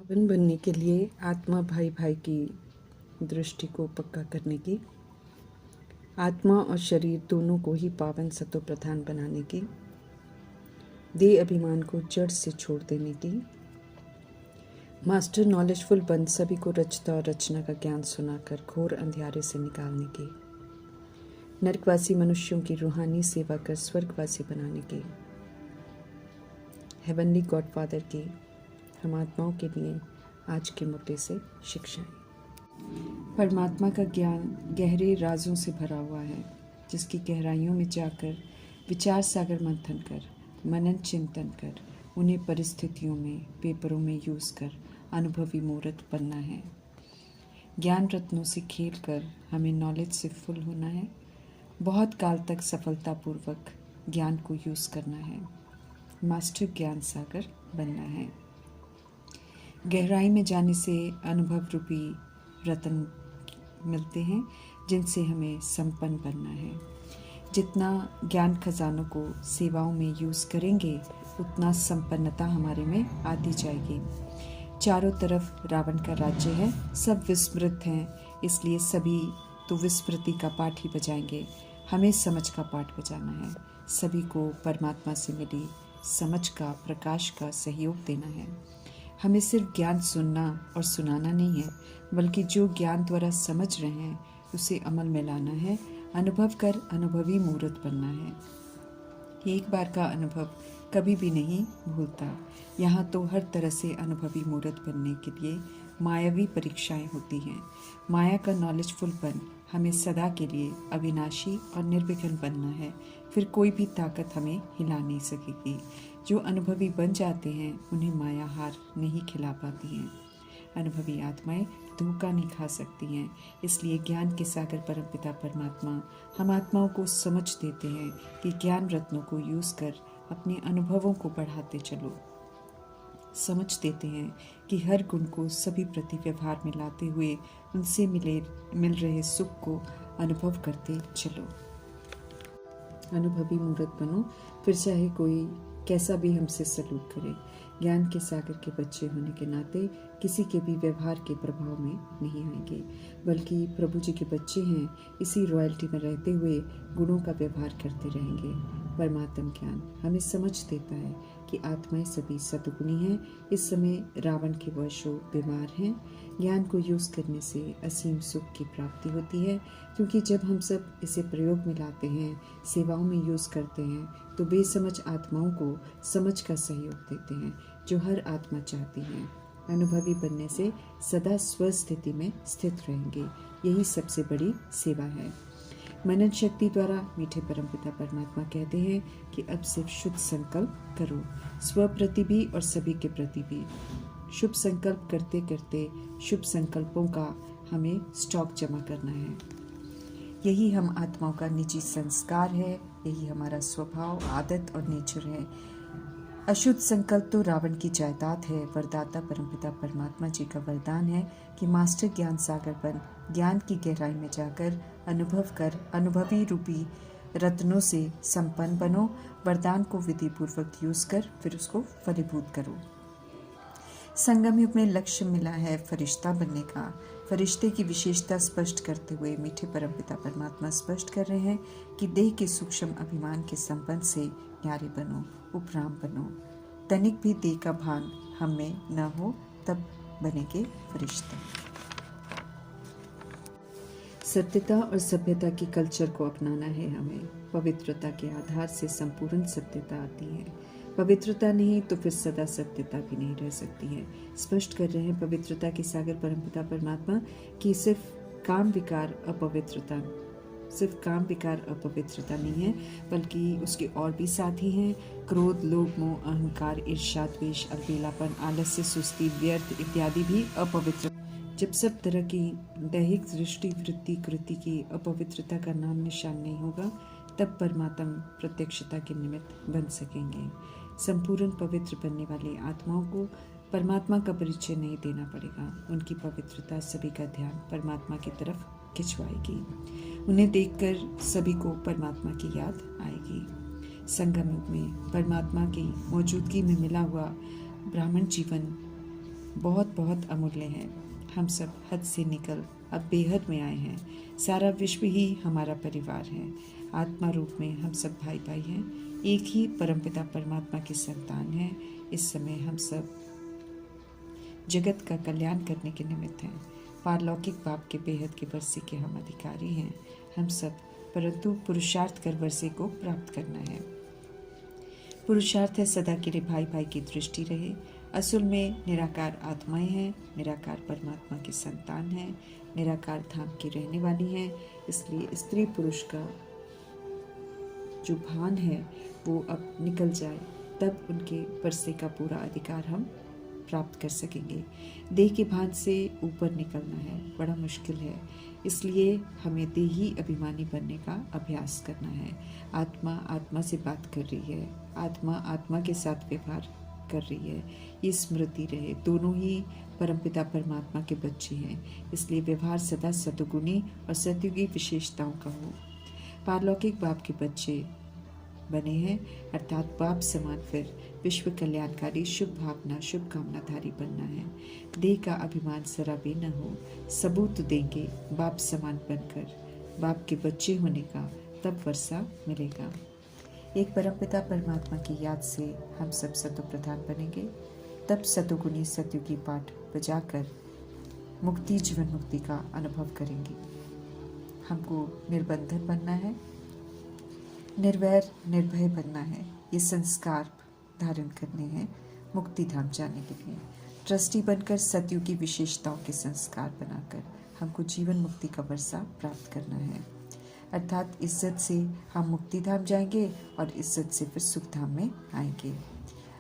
पावन बनने के लिए आत्मा भाई भाई की दृष्टि को पक्का करने की, आत्मा और शरीर दोनों को ही पावन सतो प्रधान बनाने की, देह अभिमान को जड़ से छोड़ देने की, मास्टर नॉलेजफुल बन सभी को रचता और रचना का ज्ञान सुनाकर घोर अंधियारे से निकालने की, नरकवासी मनुष्यों की रूहानी सेवा कर स्वर्गवासी बनाने की, हेवनली गॉडफादर की हम आत्माओं के लिए आज के मुद्दे से शिक्षाएं। परमात्मा का ज्ञान गहरे राजों से भरा हुआ है, जिसकी गहराइयों में जाकर विचार सागर मंथन कर, मनन चिंतन कर, उन्हें परिस्थितियों में पेपरों में यूज़ कर अनुभवी मूर्त बनना है। ज्ञान रत्नों से खेल कर हमें नॉलेज से फुल होना है। बहुत काल तक सफलतापूर्वक ज्ञान को यूज़ करना है। मास्टर ज्ञान सागर बनना है। गहराई में जाने से अनुभव रूपी रत्न मिलते हैं, जिनसे हमें संपन्न बनना है। जितना ज्ञान खजानों को सेवाओं में यूज़ करेंगे, उतना संपन्नता हमारे में आती जाएगी। चारों तरफ रावण का राज्य है, सब विस्मृत हैं, इसलिए सभी तो विस्मृति का पाठ ही बजाएंगे। हमें समझ का पाठ बजाना है। सभी को परमात्मा से मिली समझ का, प्रकाश का सहयोग देना है। हमें सिर्फ ज्ञान सुनना और सुनाना नहीं है, बल्कि जो ज्ञान द्वारा समझ रहे हैं उसे अमल में लाना है। अनुभव कर अनुभवी मूर्त बनना है। एक बार का अनुभव कभी भी नहीं भूलता। यहाँ तो हर तरह से अनुभवी मूर्त बनने के लिए मायावी परीक्षाएं होती हैं। माया का नॉलेजफुलपन हमें सदा के लिए अविनाशी और निर्विघ्न बनना है। फिर कोई भी ताकत हमें हिला नहीं सकेगी। जो अनुभवी बन जाते हैं, उन्हें माया हार नहीं खिला पाती हैं। अनुभवी आत्माएं धोखा नहीं खा सकती हैं। इसलिए ज्ञान के सागर परमपिता परमात्मा हम आत्माओं को समझ देते हैं कि ज्ञान रत्नों को यूज़ कर अपने अनुभवों को बढ़ाते चलो। समझ देते हैं कि हर गुण को सभी प्रति व्यवहार में लाते हुए उनसे मिल रहे सुख को अनुभव करते चलो। अनुभवी मूर्त बनो, फिर चाहे कोई कैसा भी हमसे सलूक करे। ज्ञान के सागर के बच्चे होने के नाते किसी के भी व्यवहार के प्रभाव में नहीं आएंगे, बल्कि प्रभु जी के बच्चे हैं, इसी रॉयल्टी में रहते हुए गुणों का व्यवहार करते रहेंगे। परमात्म ज्ञान हमें समझ देता है कि आत्माएं सभी सद्गुणी हैं। इस समय रावण के वशों बीमार हैं। ज्ञान को यूज़ करने से असीम सुख की प्राप्ति होती है, क्योंकि जब हम सब इसे प्रयोग में लाते हैं, सेवाओं में यूज़ करते हैं, तो बेसमझ आत्माओं को समझ का सहयोग देते हैं, जो हर आत्मा चाहती है। अनुभवी बनने से सदा स्वस्थिति में स्थित रहेंगे। यही सबसे बड़ी सेवा है। मनन शक्ति द्वारा मीठे परमपिता परमात्मा कहते हैं कि अब सिर्फ शुद्ध संकल्प करो, स्व प्रति भी और सभी के प्रति भी। शुभ संकल्प करते करते शुभ संकल्पों का हमें स्टॉक जमा करना है। यही हम आत्माओं का निजी संस्कार है, यही हमारा स्वभाव, आदत और नेचर है। अशुद्ध संकल्प तो रावण की जायदाद है। वरदाता परमपिता परमात्मा जी का वरदान है कि मास्टर ज्ञान सागर बन, ज्ञान की गहराई में जाकर अनुभव कर, अनुभवी रूपी रत्नों से संपन्न बनो। वरदान को विधि पूर्वक यूज कर फिर उसको फलीभूत करो। संगम युग में लक्ष्य मिला है फरिश्ता बनने का। फरिश्ते की विशेषता स्पष्ट करते हुए मीठे परमपिता परमात्मा स्पष्ट कर रहे हैं कि देह के सूक्ष्म अभिमान के संबंध से न्यारे बनो, उपराम बनो। तनिक भी देह का भान हम में न हो, तब बनेंगे फरिश्ते। सत्यता और सभ्यता की कल्चर को अपनाना है हमें। पवित्रता के आधार से संपूर्ण सत्यता आती है। पवित्रता नहीं तो फिर सदा सत्यता भी नहीं रह सकती है। स्पष्ट कर रहे हैं पवित्रता के सागर परमपिता परमात्मा कि सिर्फ काम विकार अपवित्रता नहीं है, बल्कि उसके और भी साथी हैं। क्रोध, लोभ, मोह, अहंकार, ईर्ष्या, द्वेष, अलबेलापन, आलस्य, सुस्ती, व्यर्थ इत्यादि भी अपवित्र। जब सब तरह की दैहिक दृष्टि, वृत्ति, कृति की अपवित्रता का नाम निशान नहीं होगा, तब परमात्मा प्रत्यक्षता के निमित्त बन सकेंगे। संपूर्ण पवित्र बनने वाली आत्माओं को परमात्मा का परिचय नहीं देना पड़ेगा। उनकी पवित्रता सभी का ध्यान परमात्मा की तरफ खिंचवाएगी। उन्हें देखकर सभी को परमात्मा की याद आएगी। संगम युग में परमात्मा की मौजूदगी में मिला हुआ ब्राह्मण जीवन बहुत बहुत अमूल्य है। हम सब हद से निकल अब बेहद में आए हैं। सारा विश्व ही हमारा परिवार है। आत्मा रूप में हम सब भाई भाई हैं। एक ही परमपिता परमात्मा की संतान हैं। इस समय हम सब जगत का कल्याण करने के निमित्त हैं। पारलौकिक बाप के बेहद के वर्षे के हम अधिकारी हैं। हम सब परंतु पुरुषार्थ कर वर्षे को प्राप्त करना है। पुरुषार्थ है सदा के लिए भाई भाई की दृष्टि रहे। असल में निराकार आत्माएं हैं, निराकार परमात्मा की संतान हैं, निराकार धाम की रहने वाली हैं। इसलिए स्त्री पुरुष का जो भान है वो अब निकल जाए, तब उनके वर्षे का पूरा अधिकार हम प्राप्त कर सकेंगे। देह के भान से ऊपर निकलना है, बड़ा मुश्किल है। इसलिए हमें देही अभिमानी बनने का अभ्यास करना है। आत्मा आत्मा से बात कर रही है, आत्मा आत्मा के साथ व्यवहार कर रही है। ये स्मृति रहे, दोनों ही परमपिता परमात्मा के बच्चे हैं। इसलिए व्यवहार सदा सतुगुणी और सतयुगी विशेषताओं का हो। पारलौकिक बाप के बच्चे बने हैं, अर्थात बाप समान फिर विश्व कल्याणकारी शुभ भावना शुभ कामनाधारी बनना है। देह का अभिमान जरा भी न हो। सबूत देंगे बाप समान बनकर, बाप के बच्चे होने का, तब वर्षा मिलेगा। एक परमपिता परमात्मा की याद से हम सब सतो प्रधान बनेंगे, तब सतोगुणी सतयुगी पाठ बजाकर मुक्ति जीवन मुक्ति का अनुभव करेंगे। हमको निर्बंधन बनना है, निर्वैर निर्भय बनना है। ये संस्कार धारण करने हैं मुक्ति धाम जाने के लिए। ट्रस्टी बनकर सतयुग की विशेषताओं के संस्कार बनाकर हमको जीवन मुक्ति का वर्षा प्राप्त करना है। अर्थात इज्जत से हम मुक्ति धाम जाएंगे और इज्जत से फिर सुख धाम में आएंगे।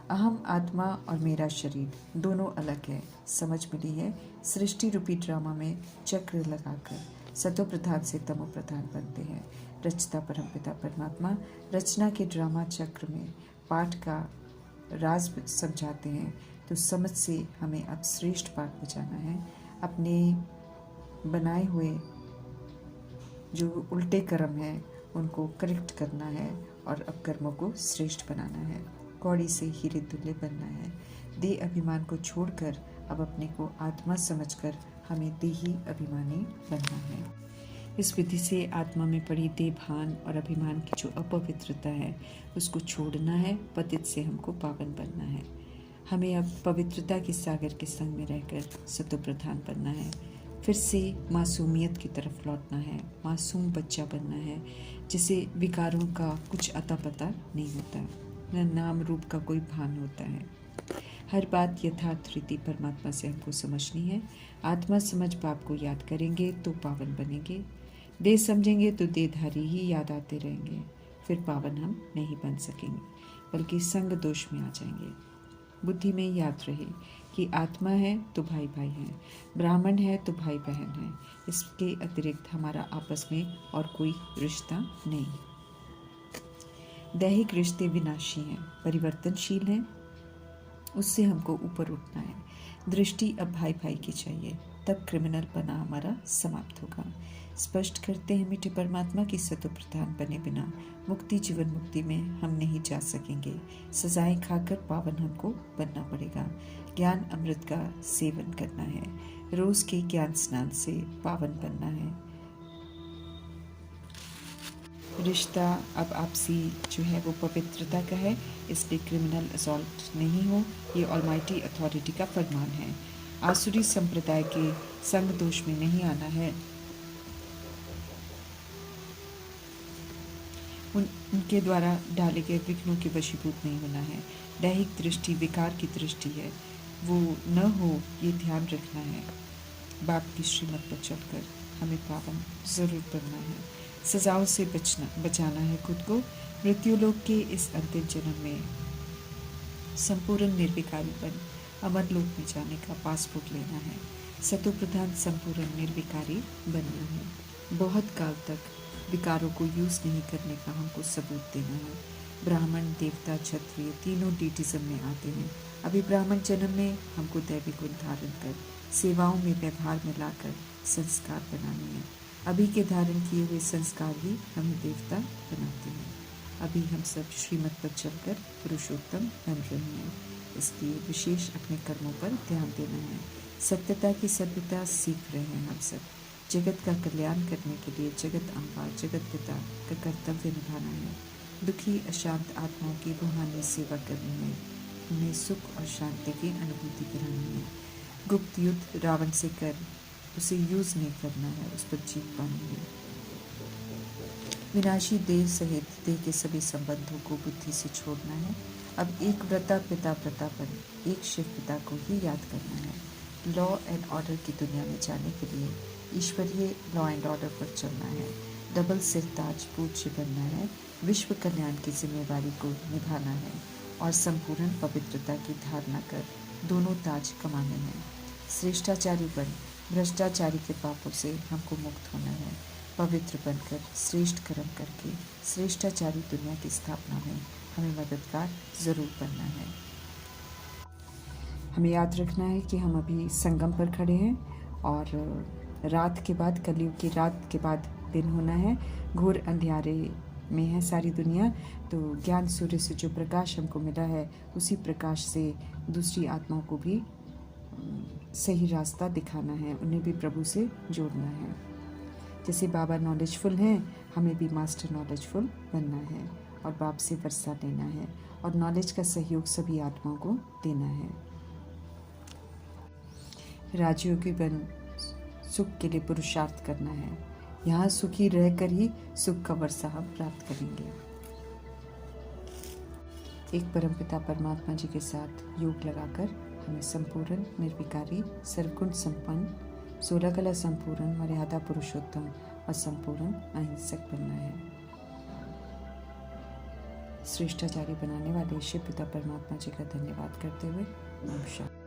अहम आत्मा और मेरा शरीर दोनों अलग है, समझ मिली है। सृष्टि रूपी ड्रामा में चक्र लगाकर सतो प्रधान से तमो प्रधान बनते हैं। रचता परमपिता परमात्मा रचना के ड्रामा चक्र में पाठ का राज समझाते हैं। तो समझ से हमें अब श्रेष्ठ पाठ बजाना है। अपने बनाए हुए जो उल्टे कर्म हैं उनको करेक्ट करना है और अब कर्मों को श्रेष्ठ बनाना है। कौड़ी से हीरे तुल्य बनना है। देह अभिमान को छोड़कर अब अपने को आत्मा समझकर हमें देही अभिमानी बनना है। इस विधि से आत्मा में पड़ी देह भान और अभिमान की जो अपवित्रता है उसको छोड़ना है। पतित से हमको पावन बनना है। हमें अब पवित्रता के सागर के संग में रहकर सतो प्रधान बनना है। फिर से मासूमियत की तरफ लौटना है। मासूम बच्चा बनना है जिसे विकारों का कुछ अता पता नहीं होता, न नाम रूप का कोई भान होता है। हर बात यथार्थ रीति परमात्मा से हमको समझनी है। आत्मा समझ बाप को याद करेंगे तो पावन बनेंगे। देह समझेंगे तो देहधारी ही याद आते रहेंगे। फिर पावन हम नहीं बन सकेंगे, बल्कि संग दोष में आ जाएंगे। बुद्धि में याद रहे कि आत्मा है तो भाई भाई हैं, ब्राह्मण है तो भाई बहन है। इसके अतिरिक्त हमारा आपस में और कोई रिश्ता नहीं। दैहिक रिश्ते विनाशी हैं, परिवर्तनशील हैं, उससे हमको ऊपर उठना है। दृष्टि अब भाई भाई की चाहिए, तब क्रिमिनल बना हमारा समाप्त होगा। स्पष्ट करते हैं मीठे परमात्मा की सतो प्रधान बने बिना मुक्ति जीवन मुक्ति में हम नहीं जा सकेंगे। सजाएं खाकर पावन हमको बनना पड़ेगा। ज्ञान अमृत का सेवन करना है। रोज के ज्ञान स्नान से पावन बनना है। रिश्ता अब आपसी जो है वो पवित्रता का है, इसलिए क्रिमिनल असॉल्ट नहीं हो। ये ऑलमाइटी अथॉरिटी का फरमान है। आसुरी संप्रदाय के संग दोष में नहीं आना है। उनके द्वारा डाले गए विघ्नों के वशीभूत नहीं होना है। दैहिक दृष्टि विकार की दृष्टि है, वो न हो ये ध्यान रखना है। बाप की श्रीमत पर चलकर हमें पावन जरूर बनना है। सजाओं से बचाना है खुद को। मृत्यु लोक के इस अंतिम जन्म में संपूर्ण निर्विकारी बन अमर लोक में जाने का पासपोर्ट लेना है। सतो प्रधान संपूर्ण निर्विकारी बनना है। बहुत काल तक विकारों को यूज नहीं करने का हमको सबूत देना है। ब्राह्मण देवता क्षत्रिय तीनों डीटिज्म में आते हैं। अभी ब्राह्मण जन्म में हमको दैवी गुण धारण कर सेवाओं में व्यवहार में लाकर संस्कार बनाने हैं। अभी के धारण किए हुए संस्कार ही हमें देवता बनाते हैं। अभी हम सब श्रीमत पर चलकर पुरुषोत्तम बन रहे हैं। इसलिए विशेष अपने कर्मों पर ध्यान देना है। सत्यता की सभ्यता सीख रहे हैं हम सब। जगत का कल्याण करने के लिए जगत अम्बा जगत पिता का कर्तव्य निभाना है। दुखी अशांत आत्माओं की रूहानी सेवा करनी है। उन्हें सुख और शांति की अनुभूति करानी है। गुप्त युद्ध रावण से कर उसे यूज नहीं करना है, उस पर जीत पानी है। विनाशी देह सहित देह के सभी संबंधों को बुद्धि से छोड़ना है। अब एक व्रता पिता व्रतापन, एक शिव पिता को ही याद करना है। लॉ एंड ऑर्डर की दुनिया में जाने के लिए ईश्वरीय लॉ एंड ऑर्डर पर चलना है। डबल सिरताज पूज्य बनना है। विश्व कल्याण की जिम्मेवारी को निभाना है और संपूर्ण पवित्रता की धारणा कर दोनों ताज कमाने हैं। श्रेष्ठाचारी बन भ्रष्टाचारी के पापों से हमको मुक्त होना है। पवित्र बनकर श्रेष्ठ कर्म करके श्रेष्ठाचारी दुनिया की स्थापना में हमें मददगार जरूर बनना है। हमें याद रखना है कि हम अभी संगम पर खड़े हैं और रात के बाद, कलयुग की रात के बाद दिन होना है। घोर अंधियारे में है सारी दुनिया। तो ज्ञान सूर्य से जो प्रकाश हमको मिला है, उसी प्रकाश से दूसरी आत्माओं को भी सही रास्ता दिखाना है, उन्हें भी प्रभु से जोड़ना है। जैसे बाबा नॉलेजफुल हैं, हमें भी मास्टर नॉलेजफुल बनना है और बाप से वर्षा लेना है और नॉलेज का सहयोग सभी आत्माओं को देना है। राजयोगी बन सुख के लिए पुरुषार्थ करना है। यहाँ सुखी रहकर ही सुख का वर्षा हम प्राप्त करेंगे। एक परमपिता परमात्मा जी के साथ योग लगाकर हमें संपूर्ण निर्विकारी सर्वगुण संपन्न 16 कला संपूर्ण मर्यादा पुरुषोत्तम और संपूर्ण अहिंसक बनना है। श्रेष्ठाचारी बनाने वाले शिव पिता परमात्मा जी का धन्यवाद करते हुए नमस्कार।